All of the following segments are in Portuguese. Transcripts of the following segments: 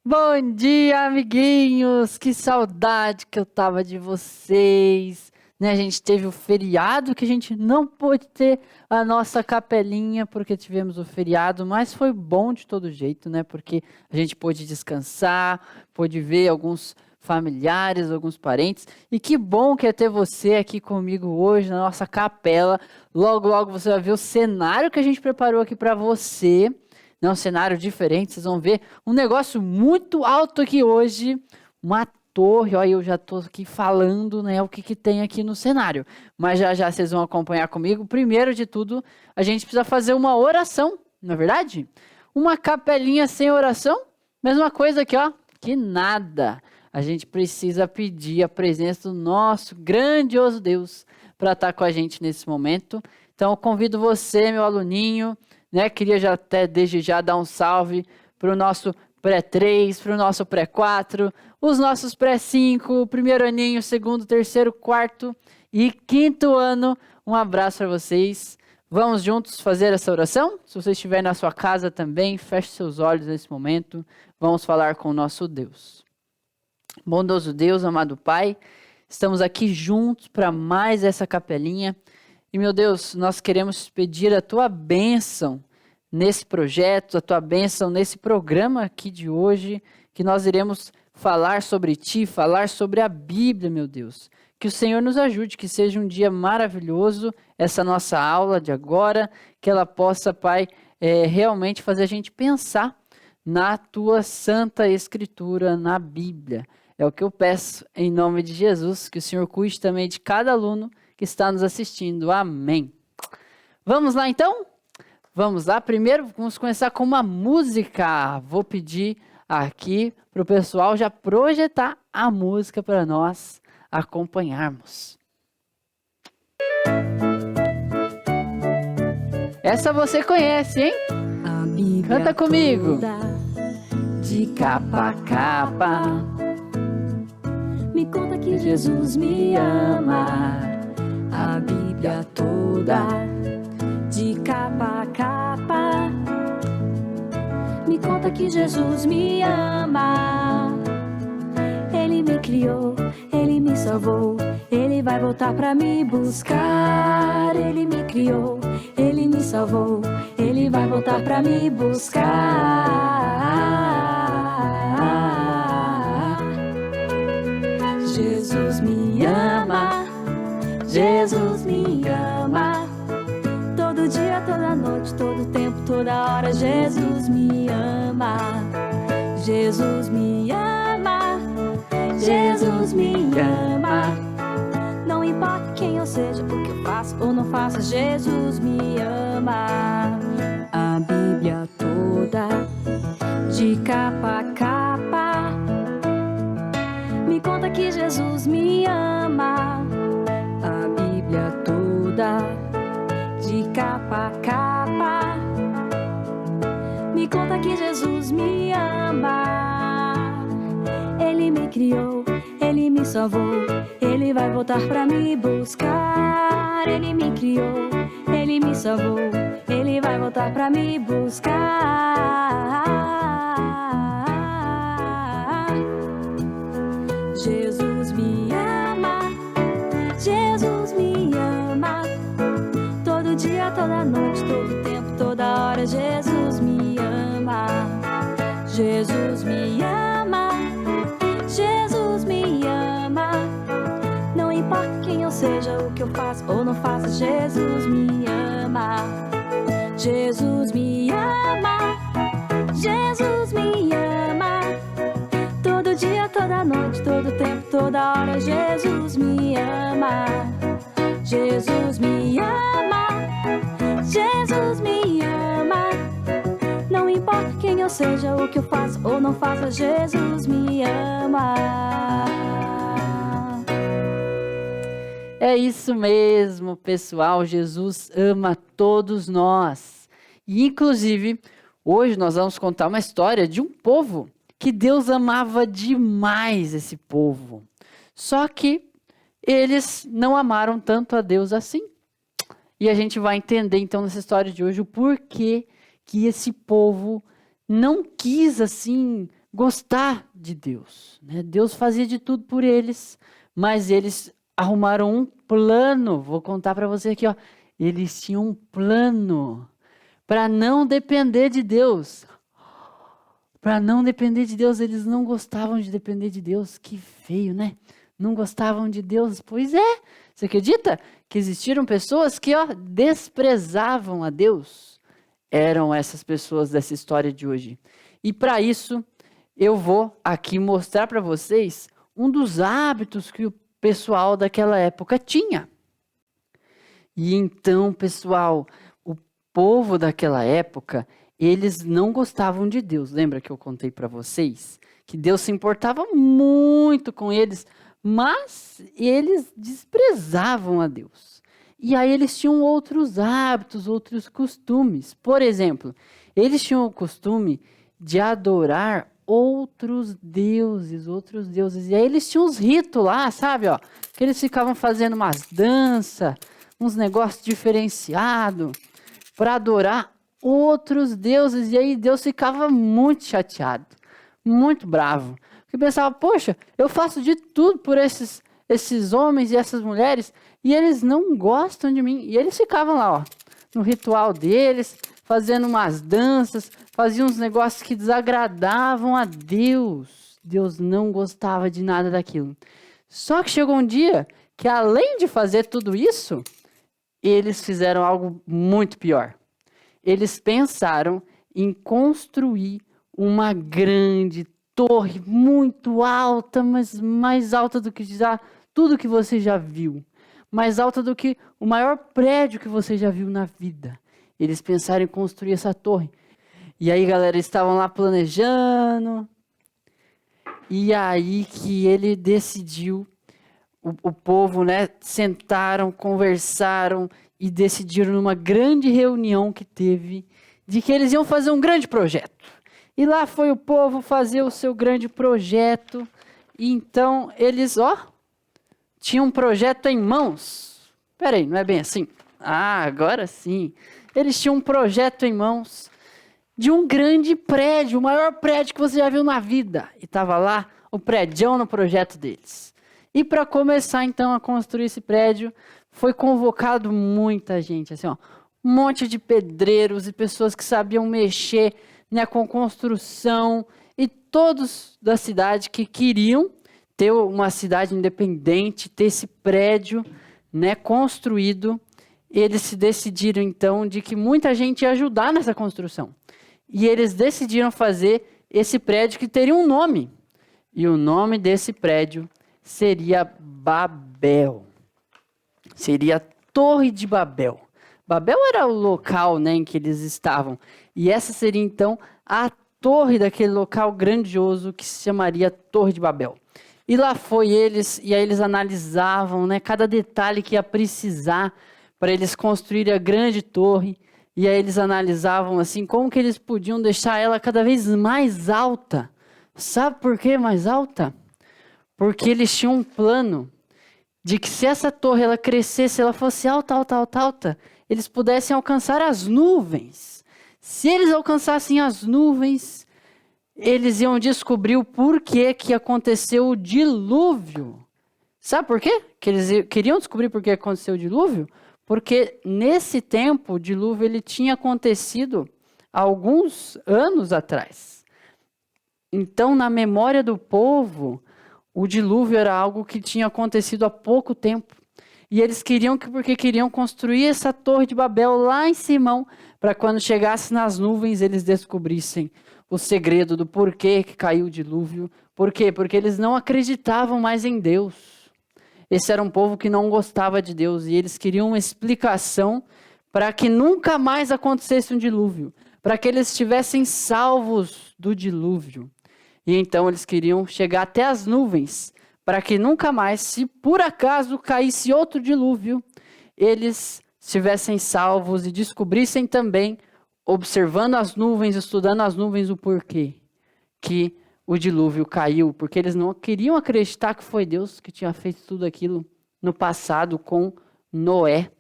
Bom dia, amiguinhos! Que saudade que eu tava de vocês! Né, a gente teve o feriado que a gente não pôde ter a nossa capelinha porque tivemos o feriado, mas foi bom de todo jeito, né? Porque a gente pôde descansar, pôde ver alguns familiares, alguns parentes. E que bom que é ter você aqui comigo hoje na nossa capela. Logo, logo você vai ver o cenário que a gente preparou aqui para você. Não, é um cenário diferente, vocês vão ver um negócio muito alto aqui hoje, uma torre, olha, eu já estou aqui falando, né, o que que tem aqui no cenário, mas já já vocês vão acompanhar comigo. Primeiro de tudo, a gente precisa fazer uma oração, não é verdade? Uma capelinha sem oração, mesma coisa aqui, ó, que nada. A gente precisa pedir a presença do nosso grandioso Deus para estar com a gente nesse momento. Então, eu convido você, meu aluninho, né? Queria já até desde já dar um salve para o nosso pré-3, para o nosso pré-4, os nossos pré-5, primeiro aninho, segundo, terceiro, quarto e quinto ano. Um abraço para vocês. Vamos juntos fazer essa oração? Se você estiver na sua casa também, feche seus olhos nesse momento. Vamos falar com o nosso Deus. Bondoso Deus, amado Pai, estamos aqui juntos para mais essa capelinha. E, meu Deus, nós queremos pedir a tua bênção nesse projeto, a tua bênção nesse programa aqui de hoje, que nós iremos falar sobre ti, falar sobre a Bíblia, meu Deus. Que o Senhor nos ajude, que seja um dia maravilhoso essa nossa aula de agora, que ela possa, Pai, realmente fazer a gente pensar na tua santa escritura, na Bíblia. É o que eu peço em nome de Jesus, que o Senhor cuide também de cada aluno que está nos assistindo. Amém. Vamos lá então? Vamos lá. Primeiro, vamos começar com uma música. Vou pedir aqui para o pessoal já projetar a música para nós acompanharmos. Essa você conhece, hein? Canta comigo. De capa a capa, me conta que Jesus me ama. A Bíblia toda, de capa a capa, me conta que Jesus me ama. Ele me criou, Ele me salvou, Ele vai voltar pra me buscar. Ele me criou, Ele me salvou, Ele vai voltar pra me buscar. Jesus me ama, Jesus me ama. Todo dia, toda noite, todo tempo, toda hora, Jesus me ama. Jesus me ama, Jesus me ama. Não importa quem eu seja, o que eu faço ou não faço, Jesus me ama. A Bíblia toda, de capa a capa, me conta que Jesus me ama. A Bíblia toda, de capa a capa, me conta que Jesus me ama. Ele me criou, Ele me salvou, Ele vai voltar pra me buscar. Ele me criou, Ele me salvou, Ele vai voltar pra me buscar. Jesus me ama, Jesus me ama. Todo dia, toda noite, todo tempo, toda hora, Jesus me ama. Jesus me ama, Jesus me ama. Não importa quem eu seja, o que eu faço ou não faço, Jesus me ama. Jesus me ama, Jesus me ama. Todo dia, toda noite, todo tempo, toda hora, Jesus me ama. Jesus me ama, Jesus me ama. Não importa quem eu seja, o que eu faço ou não faço, Jesus me ama. É isso mesmo, pessoal. Jesus ama todos nós. E, inclusive, hoje nós vamos contar uma história de um povo que Deus amava demais esse povo. Só que eles não amaram tanto a Deus assim. E a gente vai entender então nessa história de hoje o porquê que esse povo não quis assim gostar de Deus, né? Deus fazia de tudo por eles, mas eles arrumaram um plano. Vou contar para você aqui, ó. Eles tinham um plano para não depender de Deus. Para não depender de Deus, eles não gostavam de depender de Deus. Que feio, né? Não gostavam de Deus. Pois é. Você acredita que existiram pessoas que, ó, desprezavam a Deus? Eram essas pessoas dessa história de hoje. E para isso, eu vou aqui mostrar para vocês um dos hábitos que o pessoal daquela época tinha. E então, pessoal, o povo daquela época, eles não gostavam de Deus. Lembra que eu contei para vocês que Deus se importava muito com eles, mas eles desprezavam a Deus. E aí eles tinham outros hábitos, outros costumes. Por exemplo, eles tinham o costume de adorar outros deuses. E aí eles tinham uns ritos lá, sabe, ó, que eles ficavam fazendo umas danças, uns negócios diferenciados para adorar outros deuses. E aí Deus ficava muito chateado, muito bravo. Porque pensava, poxa, eu faço de tudo por esses homens e essas mulheres e eles não gostam de mim. E eles ficavam lá, ó, no ritual deles, fazendo umas danças, faziam uns negócios que desagradavam a Deus. Deus não gostava de nada daquilo. Só que chegou um dia que, além de fazer tudo isso, eles fizeram algo muito pior. Eles pensaram em construir uma grande torre muito alta, mas mais alta do que tudo que você já viu. Mais alta do que o maior prédio que você já viu na vida. Eles pensaram em construir essa torre. E aí, galera, eles estavam lá planejando. E aí que ele decidiu, o povo, né, sentaram, conversaram e decidiram numa grande reunião que teve de que eles iam fazer um grande projeto. E lá foi o povo fazer o seu grande projeto. E então eles, ó, tinham um projeto em mãos. Peraí, não é bem assim? Ah, agora sim. Eles tinham um projeto em mãos de um grande prédio, o maior prédio que você já viu na vida. E estava lá o prédião no projeto deles. E para começar então a construir esse prédio, foi convocado muita gente, assim, ó, um monte de pedreiros e pessoas que sabiam mexer, né, com construção, e todos da cidade que queriam ter uma cidade independente, ter esse prédio, né, construído. Eles se decidiram então de que muita gente ia ajudar nessa construção. E eles decidiram fazer esse prédio que teria um nome. E o nome desse prédio seria Babel. Seria a Torre de Babel. Babel era o local, né, em que eles estavam. E essa seria então a torre daquele local grandioso que se chamaria Torre de Babel. E lá foi eles, e aí eles analisavam, né, cada detalhe que ia precisar para eles construírem a grande torre. E aí eles analisavam assim como que eles podiam deixar ela cada vez mais alta. Sabe por que mais alta? Porque eles tinham um plano de que se essa torre ela crescesse, ela fosse alta, alta, alta, alta, eles pudessem alcançar as nuvens. Se eles alcançassem as nuvens, eles iam descobrir o porquê que aconteceu o dilúvio. Sabe por quê? Que eles queriam descobrir por que aconteceu o dilúvio? Porque nesse tempo o dilúvio ele tinha acontecido há alguns anos atrás. Então, na memória do povo, o dilúvio era algo que tinha acontecido há pouco tempo. E eles porque queriam construir essa torre de Babel lá em Simão, para quando chegasse nas nuvens eles descobrissem o segredo do porquê que caiu o dilúvio. Por quê? Porque eles não acreditavam mais em Deus. Esse era um povo que não gostava de Deus e eles queriam uma explicação para que nunca mais acontecesse um dilúvio, para que eles estivessem salvos do dilúvio. E então eles queriam chegar até as nuvens, para que nunca mais, se por acaso caísse outro dilúvio, eles estivessem salvos e descobrissem também, observando as nuvens, estudando as nuvens, o porquê que o dilúvio caiu. Porque eles não queriam acreditar que foi Deus que tinha feito tudo aquilo no passado com Noé.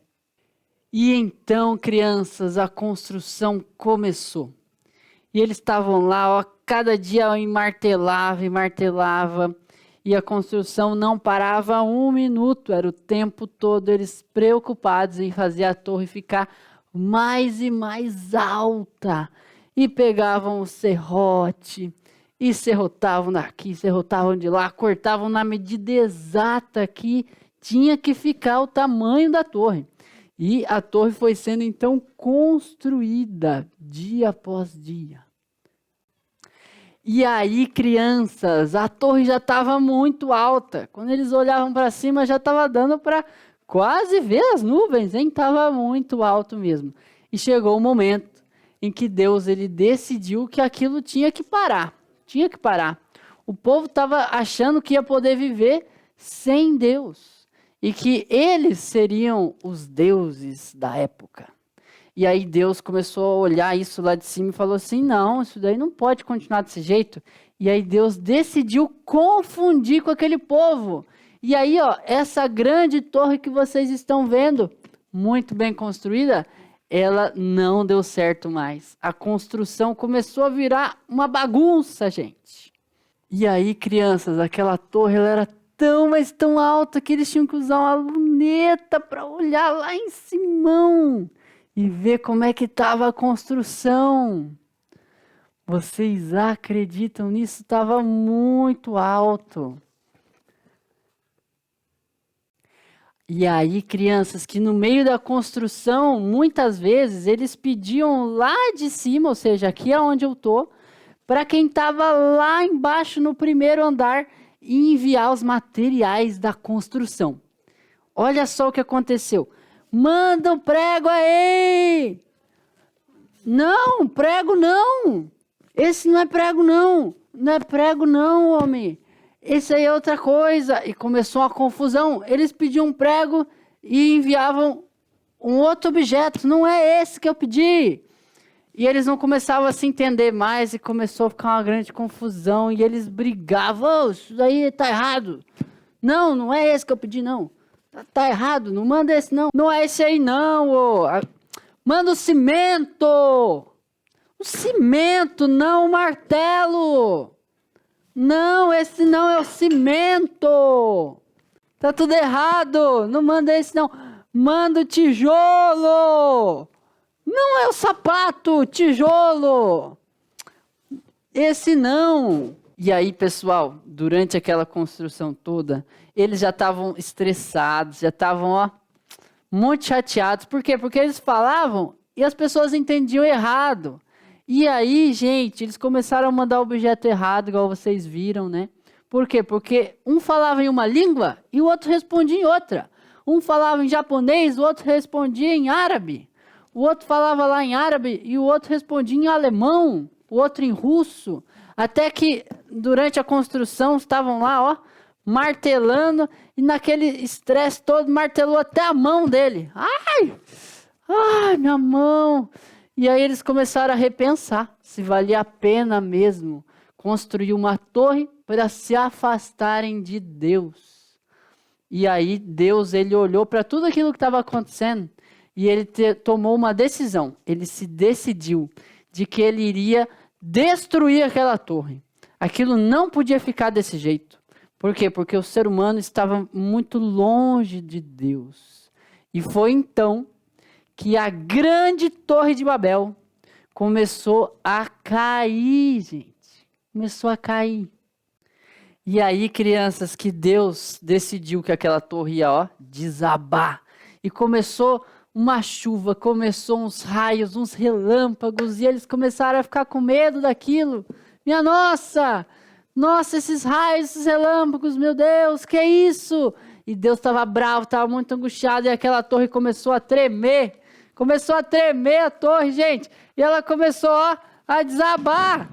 E então, crianças, a construção começou. E eles estavam lá, ó, cada dia martelava e martelava, e a construção não parava um minuto, era o tempo todo eles preocupados em fazer a torre ficar mais e mais alta, e pegavam o serrote, e serrotavam daqui, serrotavam de lá, cortavam na medida exata que tinha que ficar o tamanho da torre. E a torre foi sendo então construída dia após dia. E aí, crianças, a torre já estava muito alta. Quando eles olhavam para cima, já estava dando para quase ver as nuvens, hein? Estava muito alto mesmo. E chegou o momento em que Deus ele decidiu que aquilo tinha que parar. Tinha que parar. O povo estava achando que ia poder viver sem Deus. E que eles seriam os deuses da época. E aí Deus começou a olhar isso lá de cima e falou assim, não, isso daí não pode continuar desse jeito. E aí Deus decidiu confundir com aquele povo. E aí, ó, essa grande torre que vocês estão vendo, muito bem construída, ela não deu certo mais. A construção começou a virar uma bagunça, gente. E aí, crianças, aquela torre ela era tão, mas tão alta que eles tinham que usar uma luneta para olhar lá em cima e ver como é que estava a construção. Vocês acreditam nisso? Estava muito alto. E aí, crianças, que no meio da construção, muitas vezes, eles pediam lá de cima, ou seja, aqui é onde eu estou, para quem estava lá embaixo no primeiro andar, enviar os materiais da construção. Olha só o que aconteceu. Manda um prego aí! Não, prego não! Esse não é prego não! Não é prego não, homem! Esse aí é outra coisa! E começou uma confusão. Eles pediam um prego e enviavam um outro objeto. Não é esse que eu pedi! E eles não começavam a se entender mais e começou a ficar uma grande confusão. E eles brigavam. Oh, isso daí tá errado! Não, não é esse que eu pedi não! Tá errado, não manda esse não. Não é esse aí não, ô. Manda o cimento. O cimento, não o martelo. Não, esse não é o cimento. Tá tudo errado. Não manda esse não. Manda o tijolo. Não é o sapato, tijolo. Esse não. E aí, pessoal, durante aquela construção toda, eles já estavam estressados, já estavam, ó, muito chateados. Por quê? Porque eles falavam e as pessoas entendiam errado. E aí, gente, eles começaram a mandar o objeto errado, igual vocês viram, né? Por quê? Porque um falava em uma língua e o outro respondia em outra. Um falava em japonês, o outro respondia em árabe. O outro falava lá em árabe e o outro respondia em alemão, o outro em russo. Até que durante a construção estavam lá, ó, martelando e naquele estresse todo martelou até a mão dele. Ai! Ai, minha mão! E aí eles começaram a repensar se valia a pena mesmo construir uma torre para se afastarem de Deus. E aí Deus, ele olhou para tudo aquilo que estava acontecendo e ele tomou uma decisão. Ele se decidiu de que ele iria destruir aquela torre. Aquilo não podia ficar desse jeito. Por quê? Porque o ser humano estava muito longe de Deus. E foi então que a grande torre de Babel começou a cair, gente. Começou a cair. E aí, crianças, que Deus decidiu que aquela torre ia, ó, desabar. E começou uma chuva, começou uns raios, uns relâmpagos, e eles começaram a ficar com medo daquilo. Minha nossa! Nossa, esses raios, esses relâmpagos, meu Deus, que é isso? E Deus estava bravo, estava muito angustiado, e aquela torre começou a tremer. Começou a tremer a torre, gente. E ela começou, ó, a desabar.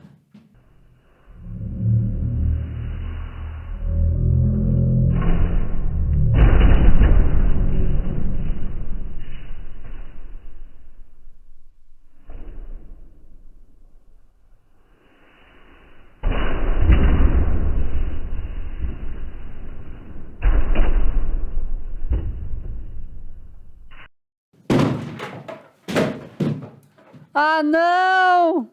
Ah, não!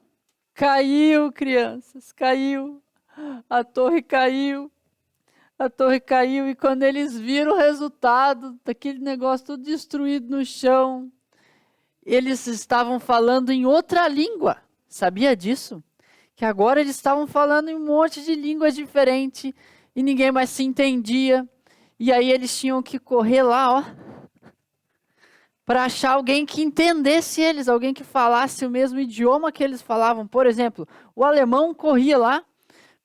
Caiu, crianças, caiu. A torre caiu. A torre caiu e quando eles viram o resultado daquele negócio tudo destruído no chão, eles estavam falando em outra língua. Sabia disso? Que agora eles estavam falando em um monte de línguas diferentes e ninguém mais se entendia. E aí eles tinham que correr lá, ó, para achar alguém que entendesse eles, alguém que falasse o mesmo idioma que eles falavam. Por exemplo, o alemão corria lá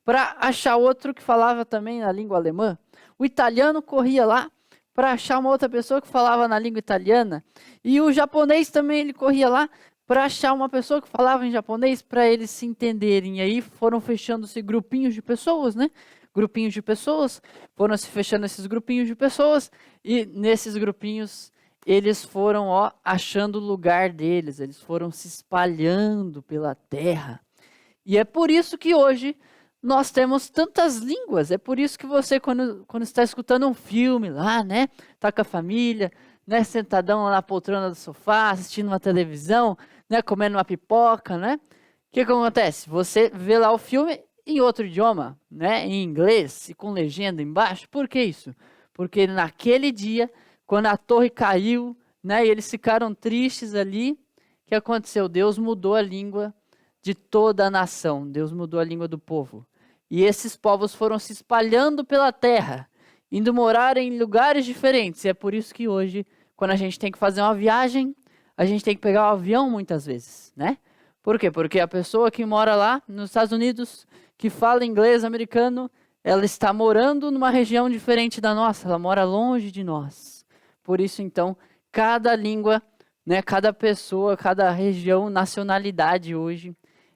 para achar outro que falava também na língua alemã. O italiano corria lá para achar uma outra pessoa que falava na língua italiana. E o japonês também, ele corria lá para achar uma pessoa que falava em japonês para eles se entenderem. E aí foram fechando-se grupinhos de pessoas, né? Grupinhos de pessoas, foram se fechando esses grupinhos de pessoas e nesses grupinhos eles foram, ó, achando o lugar deles, eles foram se espalhando pela terra. E é por isso que hoje nós temos tantas línguas. É por isso que você, quando está escutando um filme lá, né? Tá com a família, né? Sentadão lá na poltrona do sofá, assistindo uma televisão, né? Comendo uma pipoca, né? O que acontece? Você vê lá o filme em outro idioma, né? Em inglês e com legenda embaixo. Por que isso? Porque naquele dia, quando a torre caiu, né? E eles ficaram tristes ali, o que aconteceu? Deus mudou a língua de toda a nação. Deus mudou a língua do povo. E esses povos foram se espalhando pela terra, indo morar em lugares diferentes. E é por isso que hoje, quando a gente tem que fazer uma viagem, a gente tem que pegar um avião muitas vezes, né? Por quê? Porque a pessoa que mora lá nos Estados Unidos, que fala inglês americano, ela está morando numa região diferente da nossa, ela mora longe de nós. Por isso, então, cada língua, né, cada pessoa, cada região, nacionalidade hoje,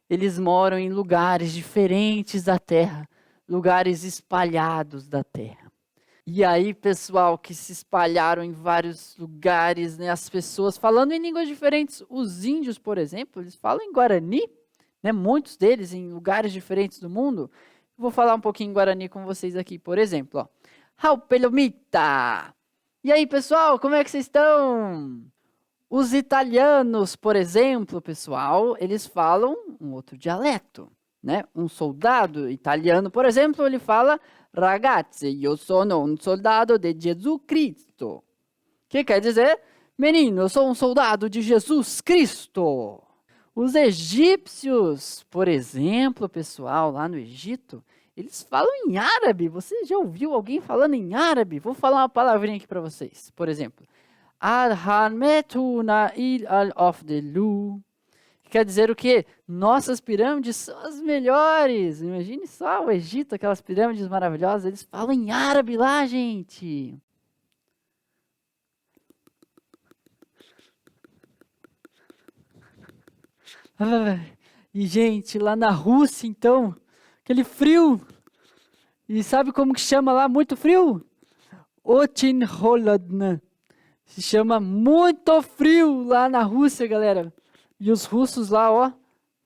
eles moram em lugares diferentes da terra, lugares espalhados da terra. E aí, pessoal, que se espalharam em vários lugares, né, as pessoas falando em línguas diferentes. Os índios, por exemplo, eles falam em Guarani, né, muitos deles em lugares diferentes do mundo. Vou falar um pouquinho em Guarani com vocês aqui, por exemplo. Ó. Haupelomita! E aí, pessoal, como é que vocês estão? Os italianos, por exemplo, pessoal, eles falam um outro dialeto, né? Um soldado italiano, por exemplo, ele fala ragazzi, io sono un soldado de Jesus Cristo. Que quer dizer, menino, eu sou um soldado de Jesus Cristo. Os egípcios, por exemplo, pessoal, lá no Egito, eles falam em árabe. Você já ouviu alguém falando em árabe? Vou falar uma palavrinha aqui para vocês. Por exemplo, Al-Harmetuna il al-Ofdelu. Quer dizer o quê? Nossas pirâmides são as melhores. Imagine só o Egito, aquelas pirâmides maravilhosas. Eles falam em árabe lá, gente. E, gente, lá na Rússia, então, aquele frio. E sabe como que chama lá? Muito frio? Очень холодно. Se chama muito frio lá na Rússia, galera. E os russos lá, ó, o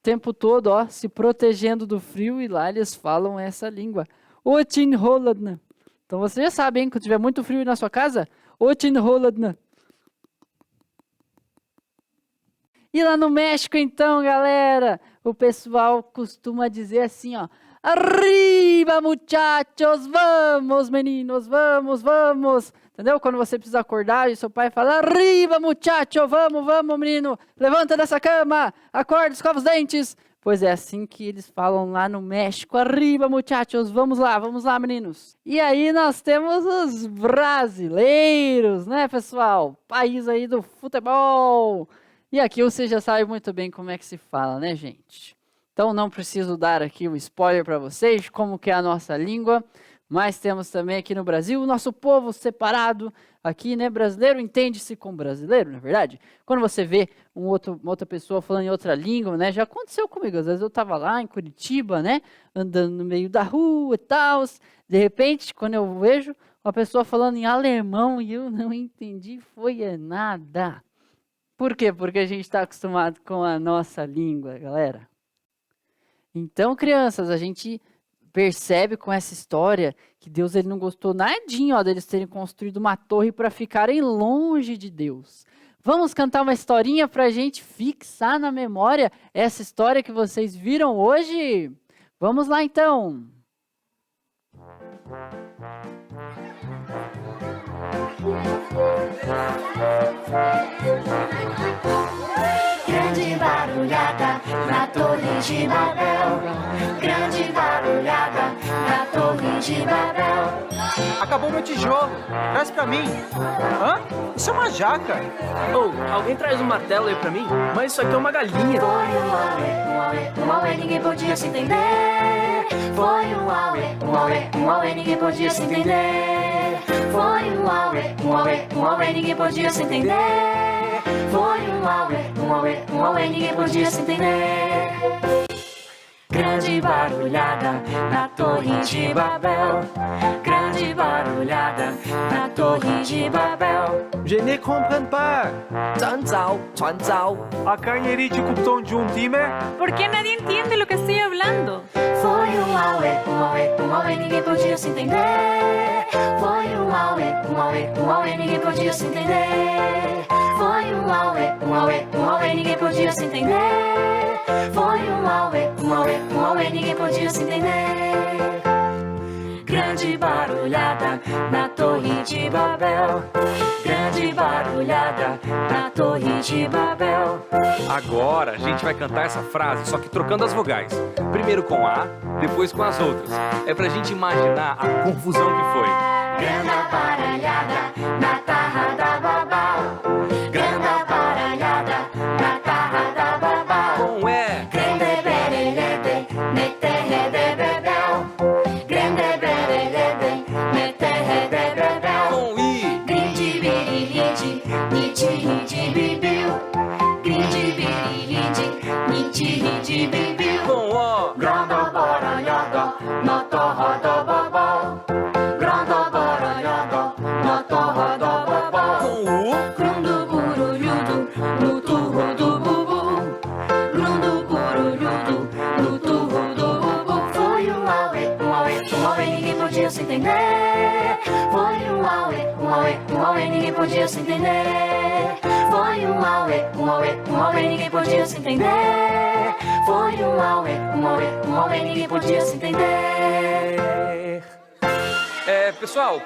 tempo todo, ó, se protegendo do frio. E lá eles falam essa língua. Очень холодно. Então você já sabe, hein? Quando tiver muito frio na sua casa, очень холодно. E lá no México, então, galera, o pessoal costuma dizer assim, ó. Arriba, muchachos, vamos, meninos, vamos, vamos. Entendeu? Quando você precisa acordar e seu pai fala, arriba, muchacho, vamos, vamos, menino. Levanta dessa cama, acorda, escova os dentes. Pois é assim que eles falam lá no México. Arriba, muchachos, vamos lá, meninos. E aí nós temos os brasileiros, né, pessoal? País aí do futebol. E aqui você já sabe muito bem como é que se fala, né, gente? Então não preciso dar aqui um spoiler para vocês, como que é a nossa língua, mas temos também aqui no Brasil o nosso povo separado. Aqui, né, brasileiro entende-se com brasileiro, na verdade. Quando você vê uma outra pessoa falando em outra língua, né, já aconteceu comigo. Às vezes eu estava lá em Curitiba, né, andando no meio da rua e tal. De repente, quando eu vejo uma pessoa falando em alemão e eu não entendi, foi nada. Por quê? Porque a gente está acostumado com a nossa língua, galera. Então, crianças, a gente percebe com essa história que Deus ele não gostou nadinho, ó, deles terem construído uma torre para ficarem longe de Deus. Vamos cantar uma historinha para a gente fixar na memória essa história que vocês viram hoje? Vamos lá, então! Grande barulhada na Torre de Babel. Grande barulhada na Torre de Babel. Acabou meu tijolo. Traz pra mim. Hã? Isso é uma jaca. Oh, alguém traz um martelo aí pra mim? Mas isso aqui é uma galinha. Foi um auê, ninguém podia se entender. Foi um auê, ninguém podia se entender. Foi um auê, ninguém podia se entender. Foi um auê, ninguém podia se entender. Grande barulhada na Torre de Babel. Grande barulhada na Torre de Babel. Je ne comprends pas. 咱找，传找。 Acá em Eriticup de time. ¿Por qué nadie entiende lo que estoy hablando? Foi um auê, ninguém podia se entender. Foi um auê, ninguém podia se entender. Foi um auê, ninguém podia se entender. Foi um auê, ninguém podia se entender. Grande barulhada na Torre de Babel. Grande barulhada na Torre de Babel. Agora a gente vai cantar essa frase, só que trocando as vogais. Primeiro com A, depois com as outras. É pra gente imaginar a confusão que foi. Grande baralhada na Tarra da Babal. Grande baralhada na Tarra da Babal. Com E, Grande berelede ne terre de Bebel. Grande berelede ne terre de Bebel. com I, Grinde biriride, nitiride bibiu. Grinde biriride, nitiride bibiu. com O, Grande baralhada na Tarra da Babal. Grande baralhada na Tarra da Babal. com U, Grundo burulhudo no turro do bubu. Grundo burulhudo no turro do bubu. Foi um auê, ninguém podia se entender. Foi um auê, ninguém podia se entender. Foi um auê, ninguém podia se entender. Foi um auê, ninguém podia se entender. pessoal,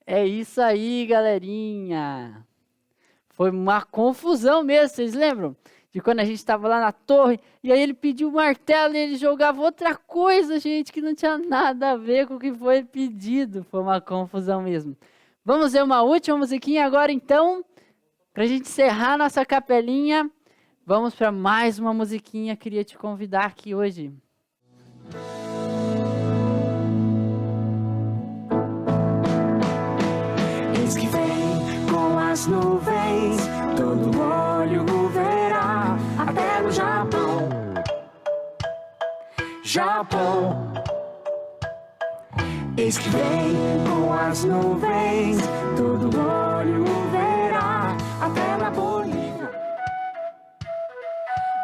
É isso aí, galerinha. Foi uma confusão mesmo, vocês lembram? De quando a gente estava lá na torre, e aí ele pediu o martelo e ele jogava outra coisa, gente, que não tinha nada a ver com o que foi pedido. Foi uma confusão mesmo. Vamos ver uma última musiquinha agora, então, para a gente encerrar nossa capelinha. Vamos para mais uma musiquinha, queria te convidar aqui hoje. Eis que vem com as nuvens, todo olho o verá, até no Japão. Japão. Eis que vem com as nuvens, todo olho o verá, até na Bolívia.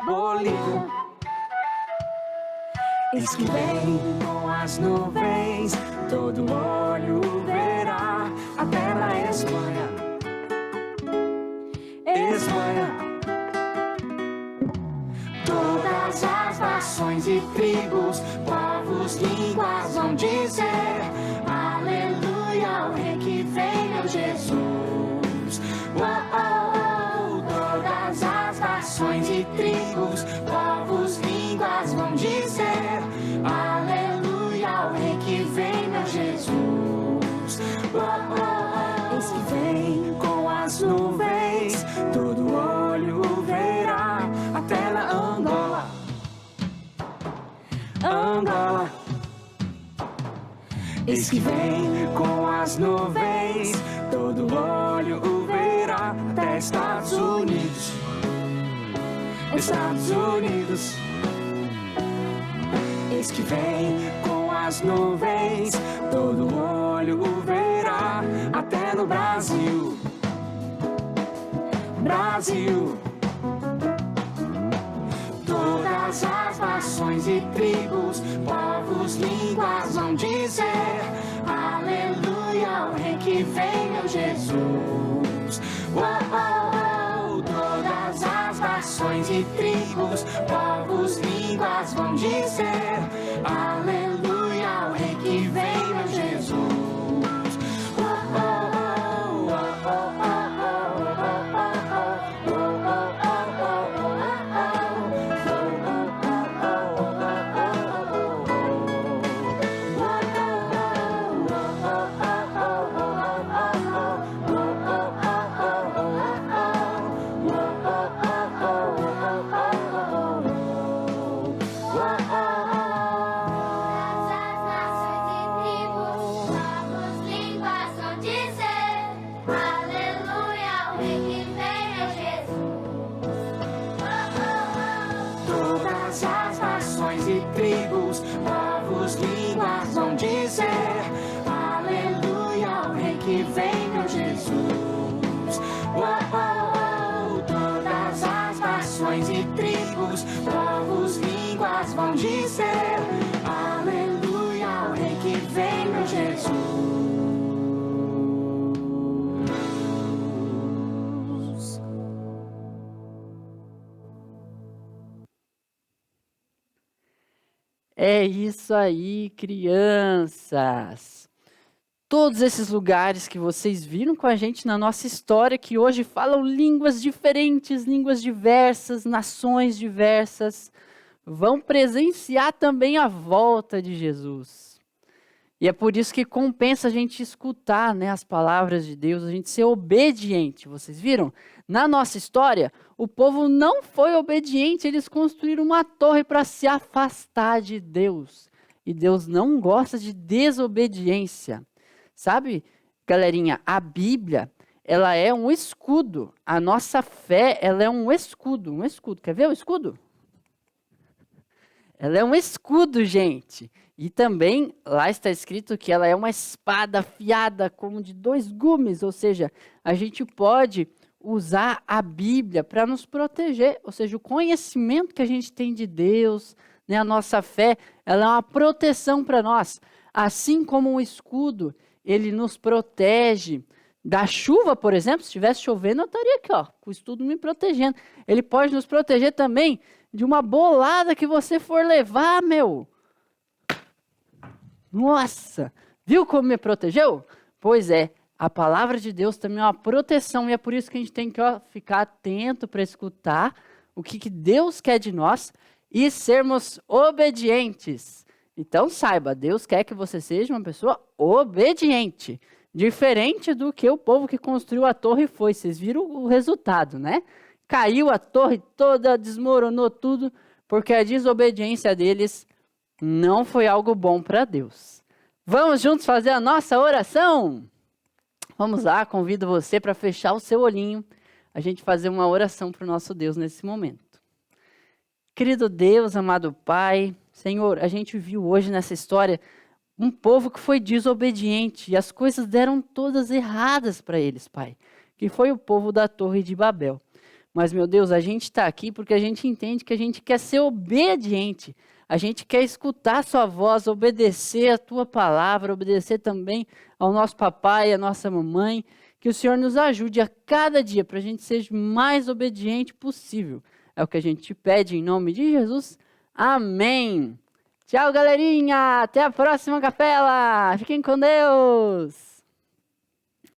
Bolívia. Eis que vem com as nuvens, todo olho o verá, até na Espanha. Espanha. Todas as nações e tribos, povos, línguas vão dizer aleluia ao Rei que vem, meu Jesus. Oh, oh, oh. Todas as nações e tribos, povos, línguas vão dizer aleluia ao Rei que vem, meu Jesus. Oh, oh, oh. Eis que vem com as nuvens, todo olho o verá, até na Angola. Angola. Eis que vem com as nuvens, todo olho o verá, até Estados Unidos. Estados Unidos. Eis que vem com as nuvens, todo olho o verá, até no Brasil. Brasil. Todas as nações e tribos, povos, línguas vão dizer aleluia ao Rei que vem, meu Jesus. Oh, oh, oh, todas as nações e tribos, povos, línguas vão dizer aleluia ao Rei que vem, meu Jesus. Oh, oh, oh, oh, oh, oh. Todas as nações e tribos, povos, línguas vão dizer aleluia ao Rei que vem, meu Jesus. Oh, oh, oh, todas as nações e tribos, povos, línguas vão dizer aleluia ao Rei que vem, meu Jesus. É isso aí, crianças. Todos esses lugares que vocês viram com a gente na nossa história, que hoje falam línguas diferentes, línguas diversas, nações diversas, vão presenciar também a volta de Jesus. E é por isso que compensa a gente escutar, né, as palavras de Deus, a gente ser obediente. Vocês viram? Na nossa história, o povo não foi obediente, eles construíram uma torre para se afastar de Deus. E Deus não gosta de desobediência. Sabe, galerinha, a Bíblia, ela é um escudo. A nossa fé, ela é um escudo. Um escudo. Quer ver o escudo? Ela é um escudo, gente. E também, lá está escrito que ela é uma espada afiada, como de 2 gumes. Ou seja, a gente pode usar a Bíblia para nos proteger. Ou seja, o conhecimento que a gente tem de Deus, né, a nossa fé, ela é uma proteção para nós. Assim como um escudo, ele nos protege da chuva, por exemplo. Se estivesse chovendo, eu estaria aqui, ó, com o escudo me protegendo. Ele pode nos proteger também de uma bolada que você for levar, meu. Nossa, viu como me protegeu? Pois é, a palavra de Deus também é uma proteção e é por isso que a gente tem que ficar atento para escutar o que Deus quer de nós e sermos obedientes. Então saiba, Deus quer que você seja uma pessoa obediente, diferente do que o povo que construiu a torre foi. Vocês viram o resultado, né? Caiu a torre toda, desmoronou tudo, porque a desobediência deles não foi algo bom para Deus. Vamos juntos fazer a nossa oração? Vamos lá, convido você para fechar o seu olhinho, a gente fazer uma oração para o nosso Deus nesse momento. Querido Deus, amado Pai, Senhor, a gente viu hoje nessa história um povo que foi desobediente e as coisas deram todas erradas para eles, Pai, que foi o povo da Torre de Babel. Mas, meu Deus, a gente está aqui porque a gente entende que a gente quer ser obediente. A gente quer escutar a sua voz, obedecer a tua palavra, obedecer também ao nosso papai, à nossa mamãe. Que o Senhor nos ajude a cada dia para a gente ser mais obediente possível. É o que a gente te pede em nome de Jesus. Amém. Tchau, galerinha. Até a próxima capela. Fiquem com Deus.